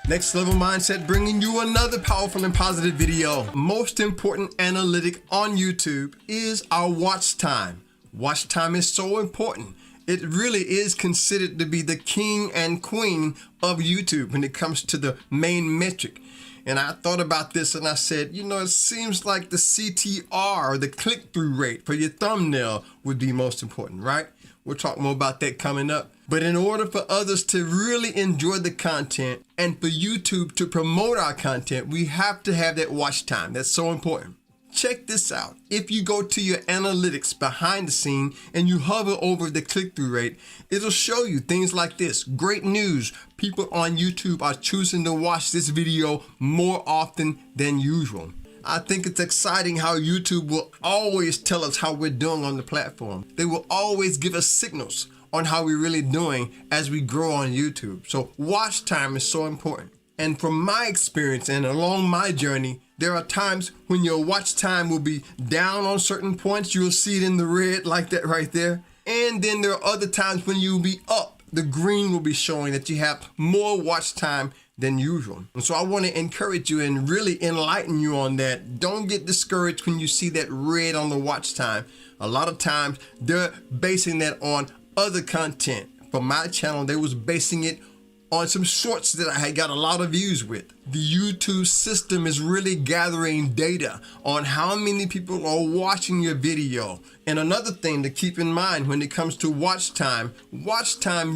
Next Level Mindset bringing you another powerful and positive video. Most important analytic on YouTube is our watch time. Watch time is so important. It really is considered to be the king and queen of YouTube when it comes to the main metric. And I thought about this and I said, it seems like the CTR, or the click-through rate for your thumbnail, would be most important, right? We'll talk more about that coming up. But in order for others to really enjoy the content and for YouTube to promote our content, we have to have that watch time. That's so important. Check this out. If you go to your analytics behind the scene and you hover over the click-through rate, it'll show you things like this. Great news. People on YouTube are choosing to watch this video more often than usual. I think it's exciting how YouTube will always tell us how we're doing on the platform. They will always give us signals on how we're really doing as we grow on YouTube. So watch time is so important. And from my experience and along my journey, there are times when your watch time will be down on certain points. You'll see it in the red like that right there. And then there are other times when you'll be up. The green will be showing that you have more watch time than usual. And so I want to encourage you and really enlighten you on that. Don't get discouraged when you see that red on the watch time. A lot of times they're basing that on other content. For my channel, they was basing it on some shorts that I had got a lot of views with. The YouTube system is really gathering data on how many people are watching your video. And another thing to keep in mind when it comes to watch time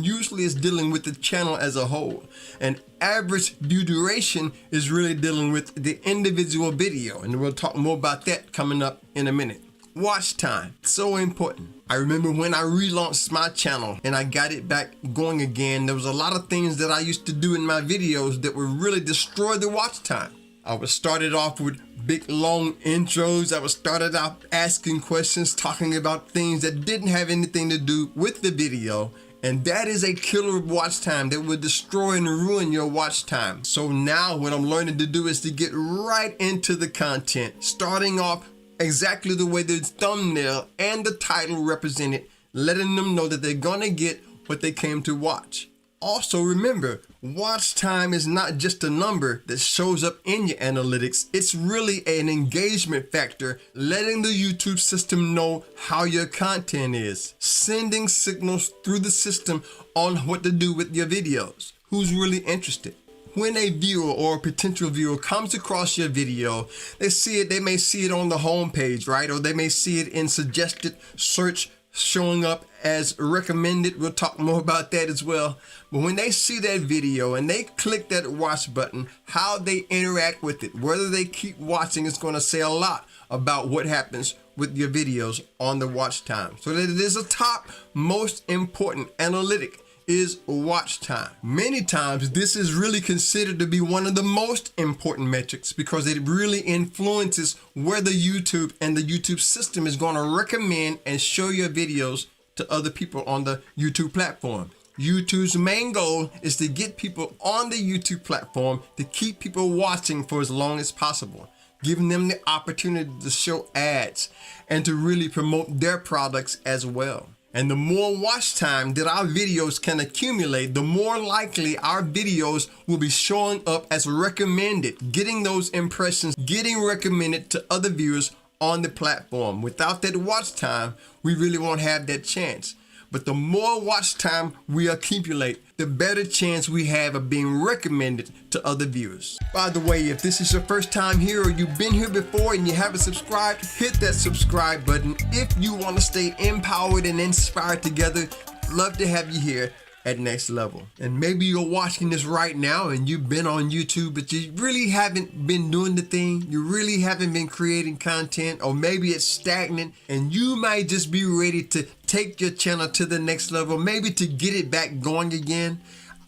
usually is dealing with the channel as a whole. And average view duration is really dealing with the individual video. And we'll talk more about that coming up in a minute. Watch time, so important. I remember when I relaunched my channel and I got it back going again, there was a lot of things that I used to do in my videos that would really destroy the watch time. I would start it off with big long intros. I would start it out asking questions, talking about things that didn't have anything to do with the video. And that is a killer watch time that would destroy and ruin your watch time. So now what I'm learning to do is to get right into the content, starting off exactly the way the thumbnail and the title represent it, letting them know that they're gonna get what they came to watch. Also remember, watch time is not just a number that shows up in your analytics. It's really an engagement factor, letting the YouTube system know how your content is, sending signals through the system on what to do with your videos, who's really interested. When a viewer or a potential viewer comes across your video, they may see it on the home page, right? Or they may see it in suggested search showing up as recommended. We'll talk more about that as well. But when they see that video and they click that watch button, how they interact with it, whether they keep watching, is going to say a lot about what happens with your videos on the watch time. So that it is a top most important analytic is watch time. Many times this is really considered to be one of the most important metrics because it really influences whether YouTube and the YouTube system is going to recommend and show your videos to other people on the YouTube platform. YouTube's main goal is to get people on the YouTube platform, to keep people watching for as long as possible, giving them the opportunity to show ads and to really promote their products as well. And the more watch time that our videos can accumulate, the more likely our videos will be showing up as recommended, getting those impressions, getting recommended to other viewers on the platform. Without that watch time, we really won't have that chance. But the more watch time we accumulate, the better chance we have of being recommended to other viewers. By the way, if this is your first time here or you've been here before and you haven't subscribed, hit that subscribe button. If you want to stay empowered and inspired together, love to have you here at Next Level. And maybe you're watching this right now and you've been on YouTube, but you really haven't been doing the thing. You really haven't been creating content, or maybe it's stagnant and you might just be ready to take your channel to the next level, maybe to get it back going again.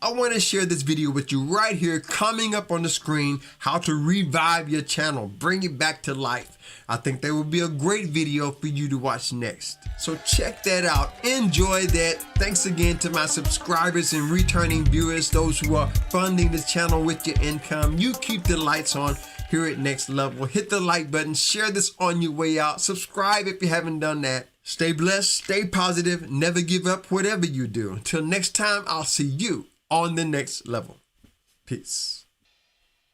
I want to share this video with you right here coming up on the screen, how to revive your channel, bring it back to life. I think that will be a great video for you to watch next. So check that out. Enjoy that. Thanks again to my subscribers and returning viewers, those who are funding the channel with your income. You keep the lights on here at Next Level. Hit the like button, share this on your way out. Subscribe if you haven't done that. Stay blessed, stay positive, never give up whatever you do. Until next time, I'll see you on the next level. Peace.